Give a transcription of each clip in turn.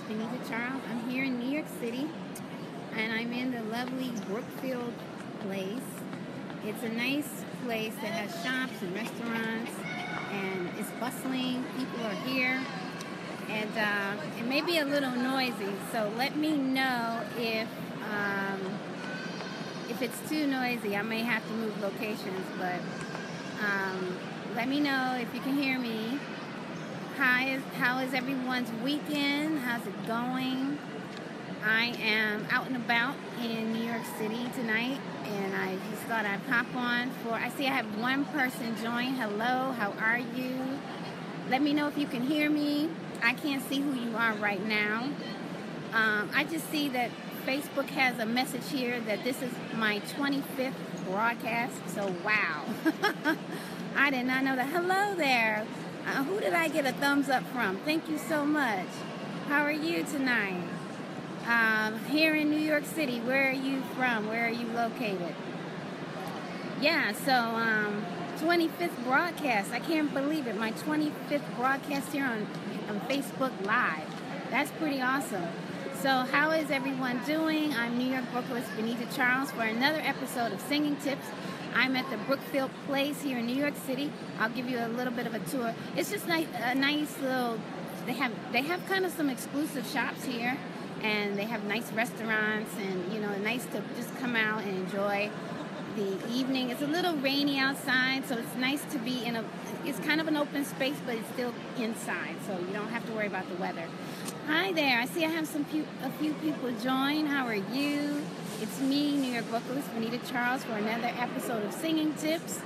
Benita Charles. I'm here in New York City, and I'm in the lovely Brookfield place. It's a nice place that has shops and restaurants, and it's bustling. People are here, and it may be a little noisy. So let me know if it's too noisy. I may have to move locations, but let me know if you can hear me. How is everyone's weekend? How's it going? I am out and about in New York City tonight, and I just thought I'd pop on I see I have one person join. Hello, how are you? Let me know if you can hear me. I can't see who you are right now. I just see that Facebook has a message here that this is my 25th broadcast, so wow. I did not know that. Hello there. Who did I get a thumbs up from? Thank you so much. How are you tonight? Here in New York City. Where are you from? Where are you located? Yeah, so 25th broadcast. I can't believe it. My 25th broadcast here on Facebook Live. That's pretty awesome. So how is everyone doing? I'm New York vocalist Benita Charles for another episode of Singing Tips. I'm at the Brookfield Place here in New York City. I'll give you a little bit of a tour. It's just a nice little, they have kind of some exclusive shops here, and they have nice restaurants, and nice to just come out and enjoy the evening. It's a little rainy outside, so it's nice to be it's kind of an open space, but it's still inside, so you don't have to worry about the weather. Hi there, I see I have a few people join. How are you? It's me, New York vocalist Benita Charles, for another episode of Singing Tips.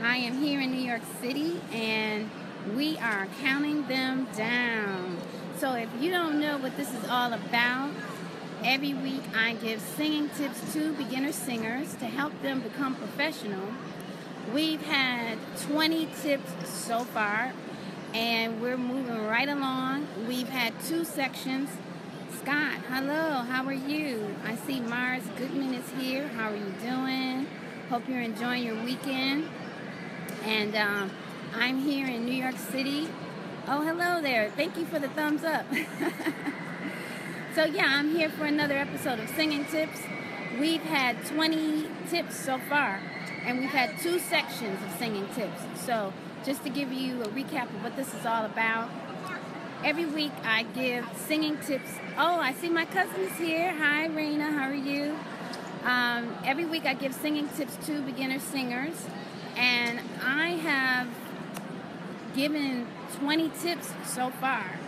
I am here in New York City, and we are counting them down. So if you don't know what this is all about, every week I give singing tips to beginner singers to help them become professional. We've had 20 tips so far, and we're moving right along. We've had 2 sections. Scott, hello, how are you? I see Mars Goodman is here. How are you doing? Hope you're enjoying your weekend. And I'm here in New York City. Oh, hello there. Thank you for the thumbs up. So yeah, I'm here for another episode of Singing Tips. We've had 20 tips so far, and we've had 2 sections of singing tips. So just to give you a recap of what this is all about, every week I give singing tips. Oh, I see my cousin is here. Hi, Raina. How are you? Every week I give singing tips to beginner singers, and I have given 20 tips so far.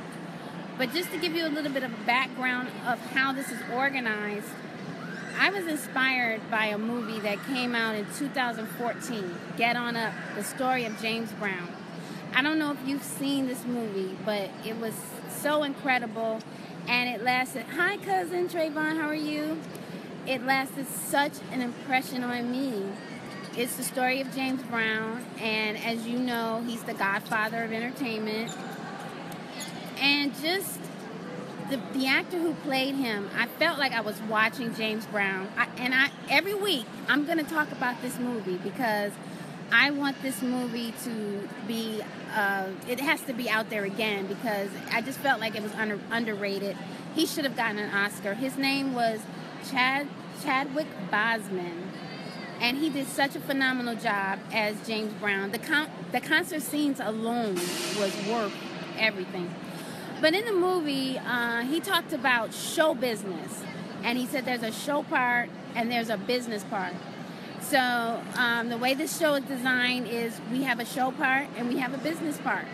But just to give you a little bit of a background of how this is organized, I was inspired by a movie that came out in 2014, Get On Up, the story of James Brown. I don't know if you've seen this movie, but it was so incredible, and it lasted. Hi, cousin Trayvon, how are you? It lasted such an impression on me. It's the story of James Brown, and as you know, he's the godfather of entertainment. And just the actor who played him, I felt like I was watching James Brown. Every week, I'm going to talk about this movie because I want this movie to be, it has to be out there again, because I just felt like it was underrated. He should have gotten an Oscar. His name was Chadwick Boseman, and he did such a phenomenal job as James Brown. The concert scenes alone was worth everything. But in the movie, he talked about show business, and he said there's a show part and there's a business part. So the way this show is designed is we have a show part and we have a business part.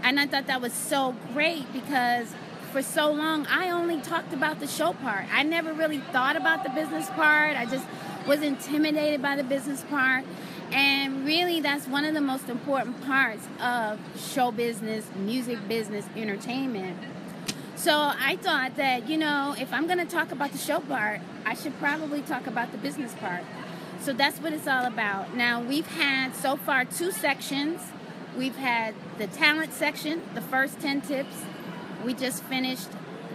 And I thought that was so great, because for so long I only talked about the show part. I never really thought about the business part. I just was intimidated by the business part. And really, that's one of the most important parts of show business, music business, entertainment. So I thought that, if I'm going to talk about the show part, I should probably talk about the business part. So that's what it's all about. Now, we've had so far 2 sections. We've had the talent section, the first 10 tips. We just finished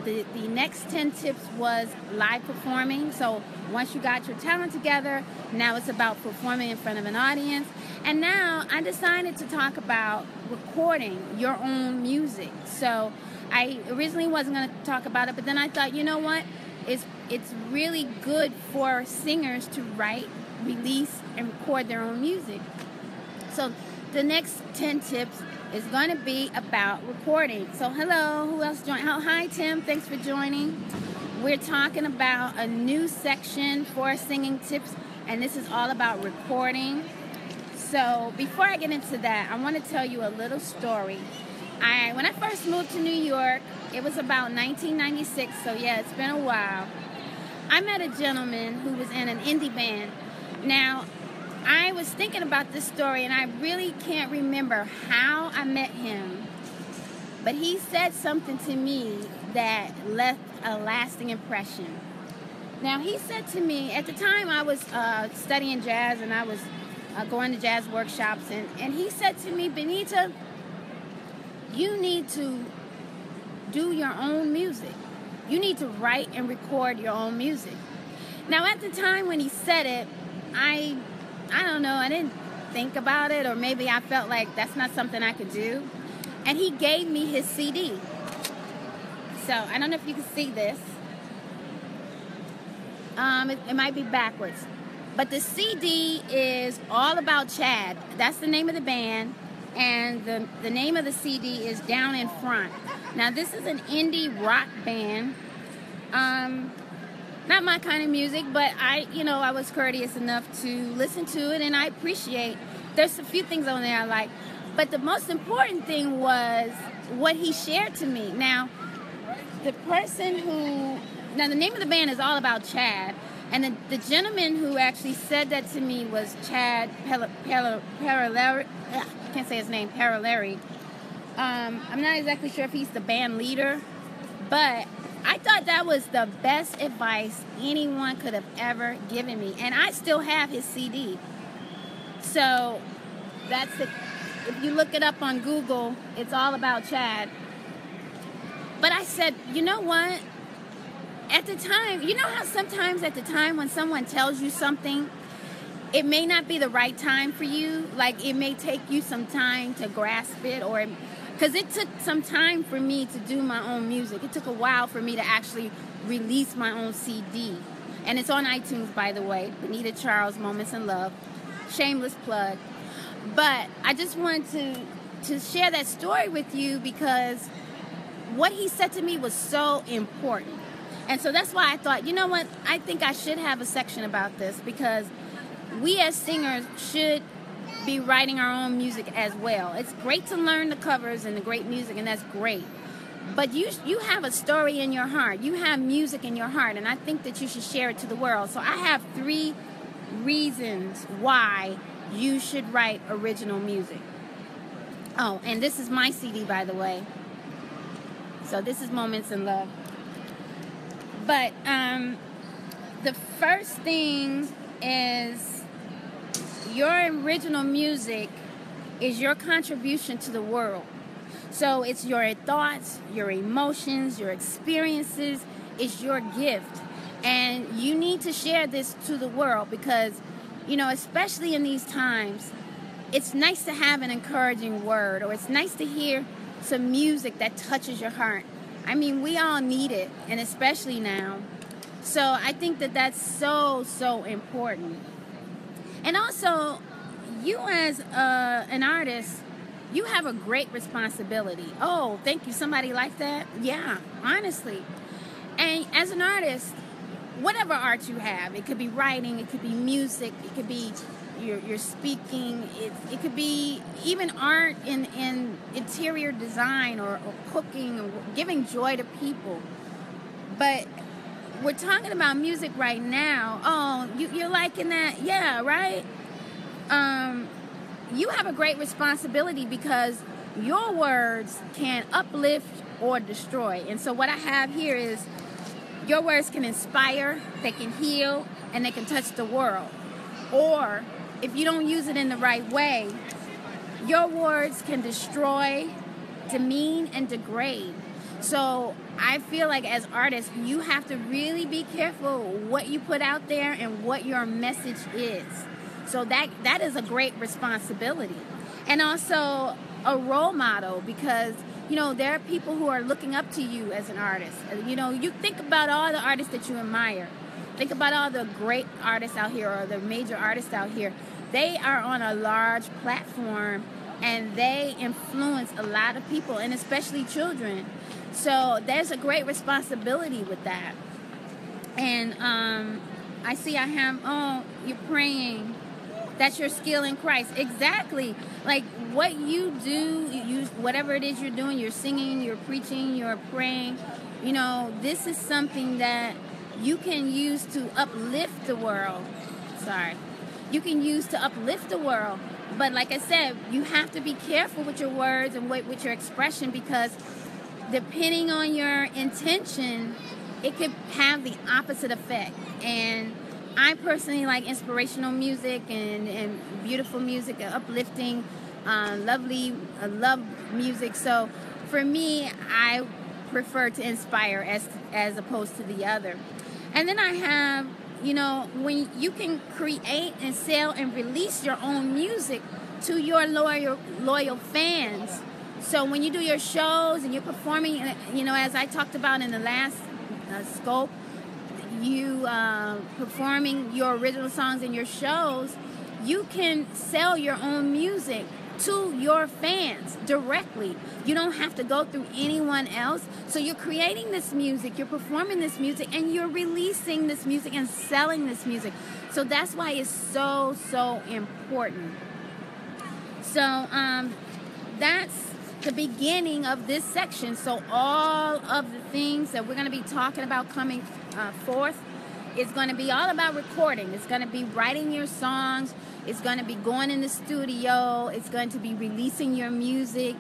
the next 10 tips was live performing. So once you got your talent together, now it's about performing in front of an audience. And now I decided to talk about recording your own music. So I originally wasn't going to talk about it, but then I thought, you know what? It's really good for singers to write, release, and record their own music. So the next 10 tips is going to be about recording. So hello, who else joined? Oh, hi Tim, thanks for joining. We're talking about a new section for singing tips, and this is all about recording. So before I get into that, I want to tell you a little story. When I first moved to New York, it was about 1996, so yeah, it's been a while. I met a gentleman who was in an indie band. Now, I was thinking about this story, and I really can't remember how I met him, but he said something to me that left a lasting impression. Now, he said to me, at the time I was studying jazz, and I was going to jazz workshops, and he said to me, Benita, you need to do your own music. You need to write and record your own music. Now, at the time when he said it, I don't know, I didn't think about it, or maybe I felt like that's not something I could do. And he gave me his CD. So, I don't know if you can see this. It might be backwards. But the CD is all about Chad. That's the name of the band. And the name of the CD is Down in Front. Now, this is an indie rock band. Not my kind of music, but I was courteous enough to listen to it, and I appreciate. There's a few things on there I like, but the most important thing was what he shared to me. Now, the name of the band is all about Chad, and the gentleman who actually said that to me was Chad Paralleri. I can't say his name, Paralleri. I'm not exactly sure if he's the band leader, but I thought that was the best advice anyone could have ever given me. And I still have his CD. So that's it. If you look it up on Google, it's all about Chad. But I said, you know what? At the time, you know how sometimes at the time when someone tells you something, it may not be the right time for you. Like, it may take you some time to grasp it, or because it took some time for me to do my own music. It took a while for me to actually release my own CD. And it's on iTunes, by the way. Benita Charles, Moments in Love. Shameless plug. But I just wanted to share that story with you because what he said to me was so important. And so that's why I thought, you know what? I think I should have a section about this, because we as singers should be writing our own music as well. It's great to learn the covers and the great music, and that's great. But you have a story in your heart. You have music in your heart, and I think that you should share it to the world. So I have 3 reasons why you should write original music. Oh, and this is my CD, by the way. So this is Moments in Love. But the first thing is, your original music is your contribution to the world. So it's your thoughts, your emotions, your experiences. It's your gift. And you need to share this to the world because, especially in these times, it's nice to have an encouraging word, or it's nice to hear some music that touches your heart. I mean, we all need it, and especially now. So I think that that's so, so important. And also, you as an artist, you have a great responsibility. Oh, thank you. Somebody like that? Yeah, honestly. And as an artist, whatever art you have, it could be writing, it could be music, it could be your speaking, it could be even art in interior design or cooking, or giving joy to people. But we're talking about music right now. Oh, you're liking that? Yeah, right? You have a great responsibility because your words can uplift or destroy. And so what I have here is, your words can inspire, they can heal, and they can touch the world. Or if you don't use it in the right way, your words can destroy, demean, and degrade. So I feel like as artists, you have to really be careful what you put out there and what your message is. So that is a great responsibility. And also a role model, because, you know, there are people who are looking up to you as an artist. You know, you think about all the artists that you admire. Think about all the great artists out here, or the major artists out here. They are on a large platform, and they influence a lot of people, and especially children. So there's a great responsibility with that. And I see I have, oh, you're praying. That's your skill in Christ. Exactly. Like what you do, whatever it is you're doing, you're singing, you're preaching, you're praying. You know, this is something that you can use to uplift the world. You can use to uplift the world. But like I said, you have to be careful with your words and with your expression, because depending on your intention, it could have the opposite effect. And I personally like inspirational music and beautiful music, uplifting, love music. So for me, I prefer to inspire as opposed to the other. And then I have, you know, when you can create and sell and release your own music to your loyal fans. So when you do your shows and you're performing, you know, as I talked about in the last scope, you performing your original songs in your shows, you can sell your own music to your fans directly. You don't have to go through anyone else. So you're creating this music, you're performing this music, and you're releasing this music and selling this music. So that's why it's so, so important. So that's the beginning of this section. So all of the things that we're going to be talking about coming forth is going to be all about recording. It's going to be writing your songs. It's going to be going in the studio. It's going to be releasing your music.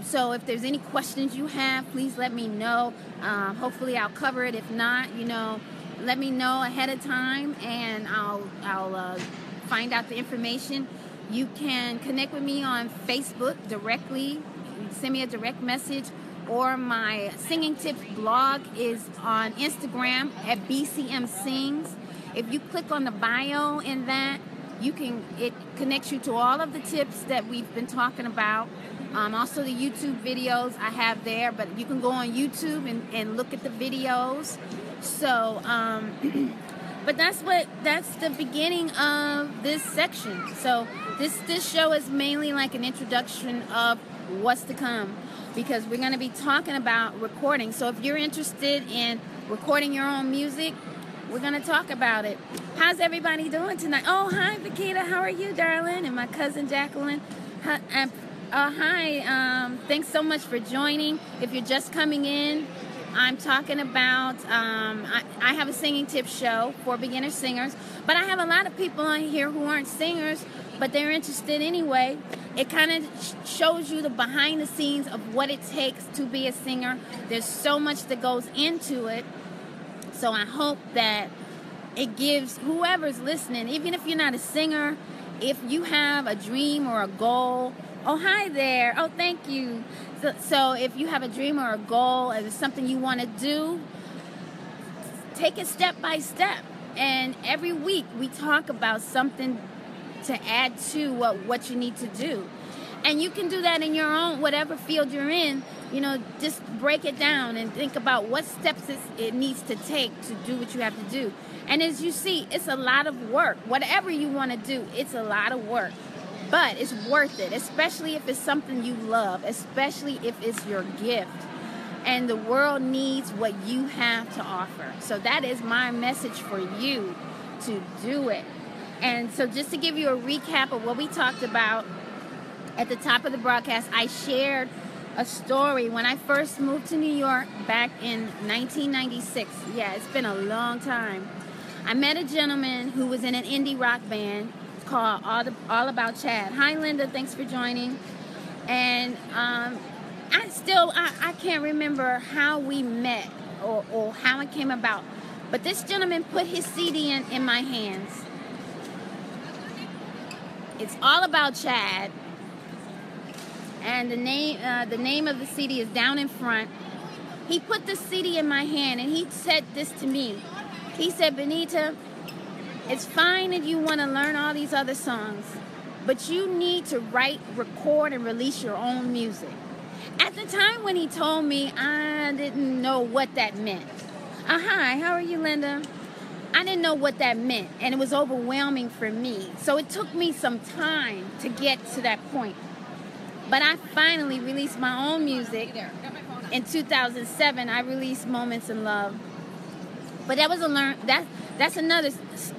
So if there's any questions you have, please let me know. Hopefully I'll cover it. If not, you know, let me know ahead of time, and I'll find out the information. You can connect with me on Facebook directly. Send me a direct message, or my Singing Tips blog is on Instagram at BCM Sings. If you click on the bio in that, it connects you to all of the tips that we've been talking about. Also the YouTube videos I have there, but you can go on YouTube and look at the videos. So, but that's the beginning of this section. So this show is mainly like an introduction of what's to come, because we're going to be talking about recording. So if you're interested in recording your own music, we're going to talk about it. How's everybody doing tonight? Oh, hi, Vikita. How are you, darling? And my cousin, Jacqueline. Hi. Thanks so much for joining. If you're just coming in, I'm talking about, I have a singing tips show for beginner singers, but I have a lot of people on here who aren't singers, but they're interested anyway. It kind of shows you the behind the scenes of what it takes to be a singer. There's so much that goes into it. So I hope that it gives whoever's listening, even if you're not a singer, if you have a dream or a goal. Oh, hi there. Oh, thank you. So if you have a dream or a goal and it's something you want to do, take it step by step. And every week we talk about something to add to what you need to do. And you can do that in your own, whatever field you're in. You know, just break it down and think about what steps it needs to take to do what you have to do. And as you see, it's a lot of work. Whatever you want to do, it's a lot of work. But it's worth it, especially if it's something you love, especially if it's your gift. And the world needs what you have to offer. So that is my message for you, to do it. And so just to give you a recap of what we talked about at the top of the broadcast, I shared a story when I first moved to New York back in 1996. Yeah, it's been a long time. I met a gentleman who was in an indie rock band called All About Chad. Hi, Linda. Thanks for joining. And I can't remember how we met or how it came about. But this gentleman put his CD in my hands. It's All About Chad. And the name of the CD is down in front. he put the CD in my hand and he said this to me. He said, Benita, it's fine that you want to learn all these other songs, but you need to write, record, and release your own music. At the time when he told me, I didn't know what that meant. Hi, how are you, Linda? I didn't know what that meant, and it was overwhelming for me. So it took me some time to get to that point. But I finally released my own music. In 2007, I released Moments in Love. But that was that's another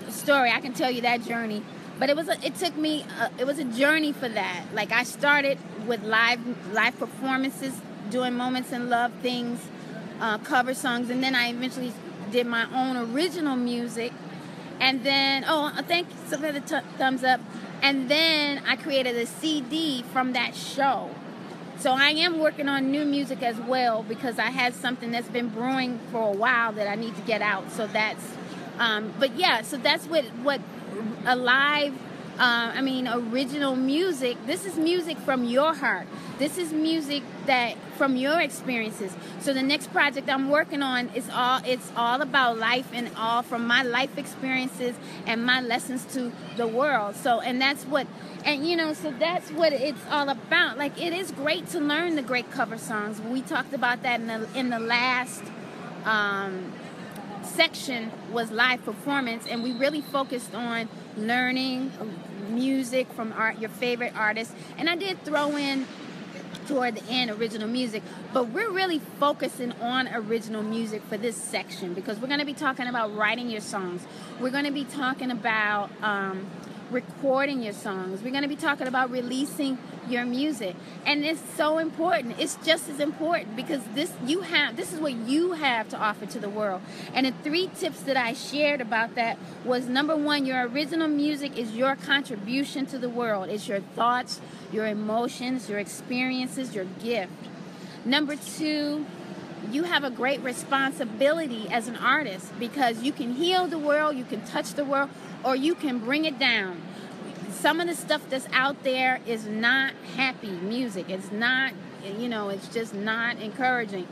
story. I can tell you that journey. But it was a journey for that. Like, I started with live performances, doing Moments in Love things, cover songs, and then I eventually did my own original music. And then, thank you for the thumbs up. And then I created a CD from that show. So I am working on new music as well, because I had something that's been brewing for a while that I need to get out. So that's, so that's what a live, original music. This is music from your heart. This is music that from your experiences. So the next project I'm working on it's all about life, and all from my life experiences and my lessons to the world. So that's what it's all about. Like, it is great to learn the great cover songs. We talked about that in the last section was live performance, and we really focused on learning music from your favorite artists. And I did throw in toward the end original music, but we're really focusing on original music for this section, because we're going to be talking about writing your songs. We're going to be talking about recording your songs. We're going to be talking about releasing your music, and it's so important. It's just as important, because this is what you have to offer to the world. And the 3 tips that I shared about that was, number 1, your original music is your contribution to the world. It's your thoughts, your emotions, your experiences, your gift. Number 2, you have a great responsibility as an artist, because you can heal the world, you can touch the world, or you can bring it down. Some of the stuff that's out there is not happy music. It's not, it's just not encouraging.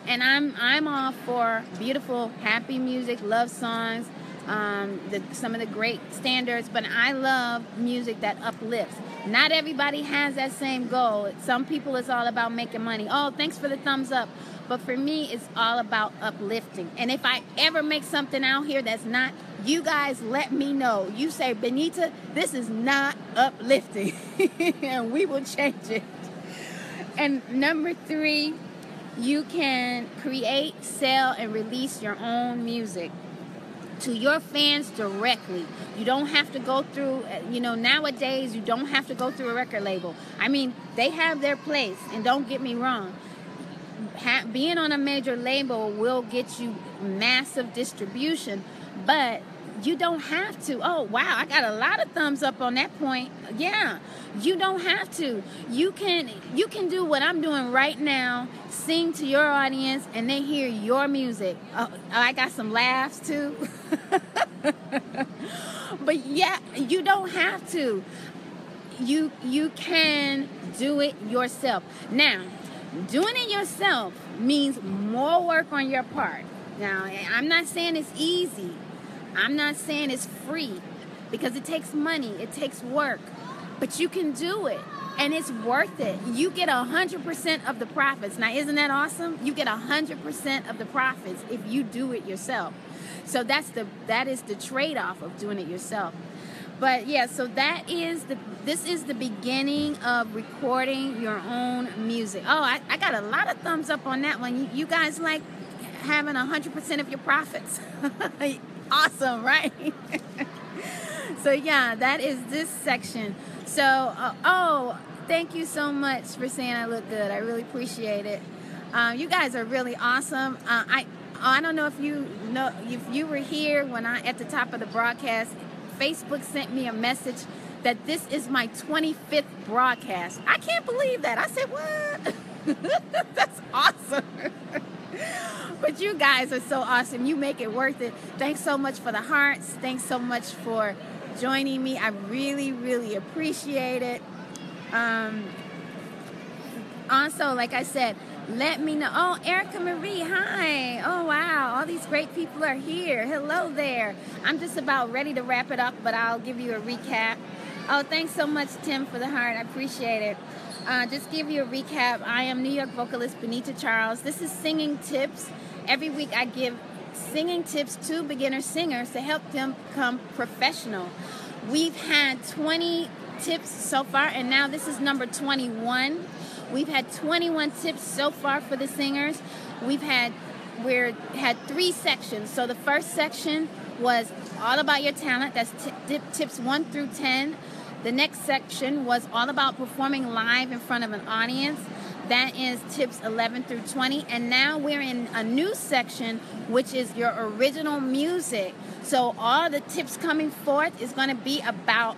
And I'm all for beautiful, happy music, love songs, some of the great standards, but I love music that uplifts. Not everybody has that same goal. Some people, it's all about making money. Oh, thanks for the thumbs up. But for me, it's all about uplifting. And if I ever make something out here that's not, you guys let me know. You say, Benita, this is not uplifting. And we will change it. And number 3, you can create, sell, and release your own music to your fans directly. You don't have to go through, nowadays you don't have to go through a record label. I mean, they have their place, and don't get me wrong. Being on a major label will get you massive distribution, but you don't have to. Oh, wow, I got a lot of thumbs up on that point. Yeah, you don't have to. You can do what I'm doing right now, sing to your audience, and they hear your music. Oh, I got some laughs too. But yeah, you don't have to. You can do it yourself. Now, doing it yourself means more work on your part. Now, I'm not saying it's easy. I'm not saying it's free, because it takes money, it takes work, but you can do it, and it's worth it. You get 100% of the profits. Now, isn't that awesome? You get 100% of the profits if you do it yourself. So that is the trade-off of doing it yourself. But yeah, so this is the beginning of recording your own music. Oh, I got a lot of thumbs up on that one. You guys like having 100% of your profits. Awesome, right? So yeah, that is this section. So, thank you so much for saying I look good. I really appreciate it. You guys are really awesome. I don't know if you were here when at the top of the broadcast. Facebook sent me a message that this is my 25th broadcast. I can't believe that. I said, what? That's awesome. But you guys are so awesome. You make it worth it. Thanks so much for the hearts. Thanks so much for joining me. I really, really appreciate it. Also, like I said, Let me know. Oh, Erica Marie, hi. Oh, wow. All these great people are here. Hello there. I'm just about ready to wrap it up, but I'll give you a recap. Oh, thanks so much, Tim, for the heart. I appreciate it. Just give you a recap. I am New York vocalist Benita Charles. This is Singing Tips. Every week I give singing tips to beginner singers to help them become professional. We've had 20 tips so far, and now this is number 21. We've had 21 tips so far for the singers. We had 3 sections. So the first section was all about your talent. That's tips 1 through 10. The next section was all about performing live in front of an audience. That is tips 11 through 20. And now we're in a new section, which is your original music. So all the tips coming forth is going to be about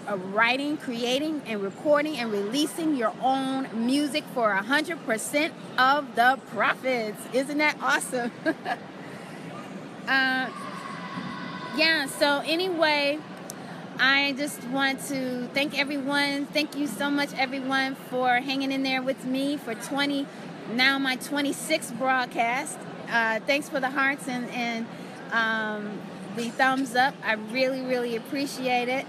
writing, creating, and recording and releasing your own music for 100% of the profits. Isn't that awesome? Yeah, so anyway, I just want to thank everyone. Thank you so much, everyone, for hanging in there with me for now my 26th broadcast. Thanks for the hearts and the thumbs up. I really, really appreciate it.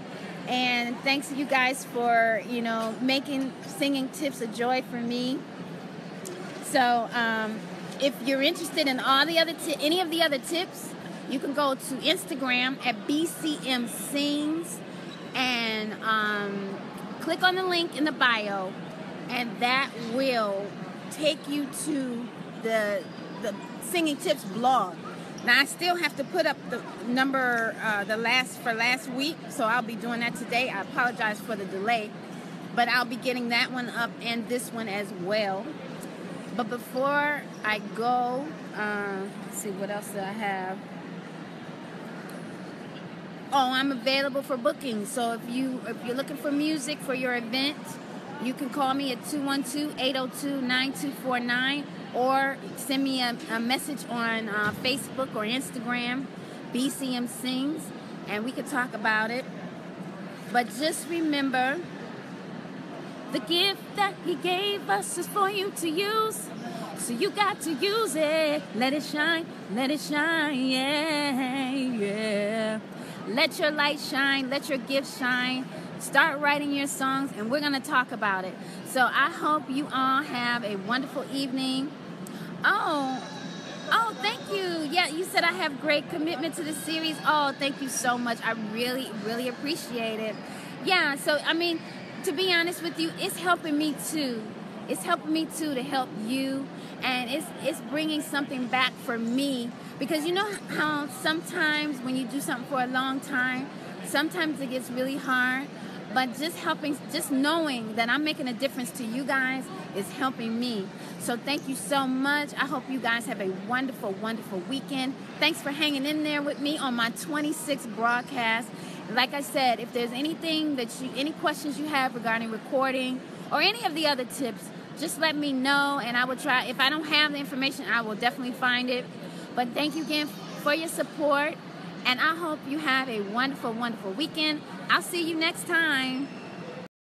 And thanks to you guys for, making singing tips a joy for me. So if you're interested in all the other any of the other tips, you can go to Instagram at BCM Sings and click on the link in the bio, and that will take you to the Singing Tips blog. Now I still have to put up the number last week, so I'll be doing that today. I apologize for the delay, but I'll be getting that one up and this one as well. But before I go, let's see what else do I have. Oh, I'm available for bookings. So if you're looking for music for your event, you can call me at 212-802-9249 or send me a message on Facebook or Instagram, BCM Sings, and we can talk about it. But just remember, the gift that He gave us is for you to use. So you got to use it. Let it shine, yeah. Let your light shine, let your gift shine. Start writing your songs, and we're going to talk about it. So I hope you all have a wonderful evening. Oh, thank you. Yeah, you said I have great commitment to the series. Oh, thank you so much. I really, really appreciate it. Yeah, so, to be honest with you, it's helping me too. It's helping me too to help you, and it's bringing something back for me. Because you know how sometimes when you do something for a long time, sometimes it gets really hard. But just knowing that I'm making a difference to you guys is helping me. So thank you so much. I hope you guys have a wonderful, wonderful weekend. Thanks for hanging in there with me on my 26th broadcast. Like I said, if there's any questions you have regarding recording or any of the other tips, just let me know, and I will try. If I don't have the information, I will definitely find it. But thank you again for your support, and I hope you have a wonderful, wonderful weekend. I'll see you next time.